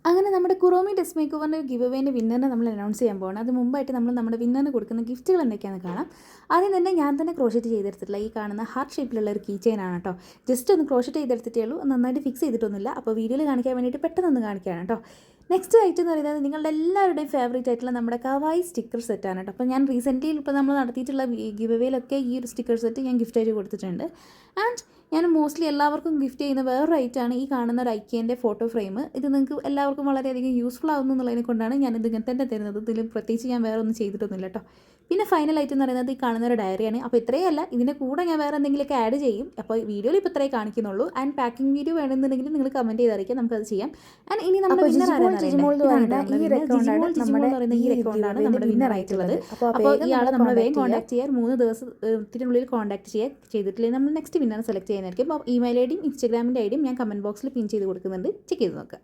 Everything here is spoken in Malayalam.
അങ്ങനെ നമ്മുടെ കുറോമി ഡ്രസ് മേക്ക് ഓവറിൻ്റെ ഗിവ് അവേൻ്റെ വിന്നറിനെ നമ്മൾ അനൗൺസ് ചെയ്യാൻ പോകണം. അത് മുമ്പായിട്ട് നമ്മൾ നമ്മുടെ വിന്നറിന് കൊടുക്കുന്ന ഗിഫ്റ്റുകൾ എന്തൊക്കെയാണെന്ന് കാണാം. ആദ്യം തന്നെ ഞാൻ തന്നെ ക്രോഷറ്റ് ചെയ്തെടുത്തിട്ടുള്ള ഈ കാണുന്ന ഹാർട്ട് ഷേപ്പിലുള്ള ഒരു കീ ചെയിൻ ആണ് കേട്ടോ. ജസ്റ്റ് ഒന്ന് ക്രോഷറ്റ് ചെയ്തെടുത്തിട്ടേ ഉള്ളൂ, നന്നായിട്ട് ഫിക്സ് ചെയ്തിട്ടൊന്നുമില്ല. അപ്പോൾ വീഡിയോയിൽ കാണിക്കാൻ വേണ്ടിയിട്ട് പെട്ടെന്ന് കാണിക്കുകയാണ് കേട്ടോ. നെക്സ്റ്റ് ഐറ്റം എന്ന് പറയുന്നത് നിങ്ങളുടെ എല്ലാവരുടെയും ഫേവറേറ്റ് ആയിട്ടുള്ള നമ്മുടെ കവായി സ്റ്റിക്കർ സെറ്റാണ് കേട്ടോ. അപ്പോൾ ഞാൻ റീസെൻ്റ്ലി ഇപ്പോൾ നമ്മൾ നടത്തിയിട്ടുള്ള ഗിവ് അവേയിലൊക്കെ ഈ ഒരു സ്റ്റിക്കർ സെറ്റ് ഞാൻ ഗിഫ്റ്റായിട്ട് കൊടുത്തിട്ടുണ്ട്. ആൻഡ് ഞാൻ മോസ്റ്റ്ലി എല്ലാവർക്കും ഗിഫ്റ്റ് ചെയ്യുന്ന വേറൊരു ഐറ്റമാണ് ഈ കാണുന്ന ഒരു ഐക്യേൻ്റെ ഫോട്ടോ ഫ്രെയിം. ഇത് നിങ്ങൾക്ക് എല്ലാവർക്കും വളരെയധികം യൂസ്ഫുൾ ആവുന്നു എന്നുള്ളതിനെ കൊണ്ടാണ് ഞാനിത് ഇങ്ങനെ തന്നെ തരുന്നത്. ഇതിൽ പ്രത്യേകിച്ച് ഞാൻ വേറെ ഒന്നും ചെയ്തിട്ടൊന്നുമില്ല കേട്ടോ. പിന്നെ ഫൈനൽ ഐറ്റം എന്ന് പറയുന്നത് ഈ കാണുന്ന ഒരു ഡയറിയാണ്. അപ്പോൾ ഇത്രയല്ല, ഇതിൻ്റെ കൂടെ ഞാൻ വേറെ എന്തെങ്കിലുമൊക്കെ ആഡ് ചെയ്യും. അപ്പോൾ വീഡിയോയിൽ ഇപ്പോൾ ഇത്രയേ കാണിക്കുന്നുള്ളൂ. ആൻഡ് പാക്കിംഗ് വീഡിയോ വേണമെന്നുണ്ടെങ്കിൽ നിങ്ങൾ കമൻറ്റ് ചെയ്ത് അറിയിക്കാം, നമുക്കത് ചെയ്യാം. ആൻഡ് ഇനി നമ്മുടെ വിന്നർ ഈ അക്കൗണ്ടാണ് നമ്മുടെ വിന്നർ ആയിട്ടുള്ളത്. അപ്പോൾ ഇയാളെ നമ്മൾ വേഗം കോൺടാക്ട് ചെയ്യാൻ 3 ദിവസത്തിനുള്ളിൽ കോൺടാക്ട് ചെയ്തിട്ടില്ലെങ്കിൽ നമ്മൾ നെക്സ്റ്റ് വിന്നർ സെലക്ട് ചെയ്യാനായിരിക്കും. അപ്പോൾ ഇമെയിൽ ഐ ഡിയും ഇൻസ്റ്റാഗ്രാമിൻ്റെ ഐ ഡിയും ഞാൻ കമൻറ്റ് ബോക്സിൽ പിൻ ചെയ്ത് കൊടുക്കുന്നുണ്ട്, ചെക്ക് ചെയ്ത് നോക്കുക.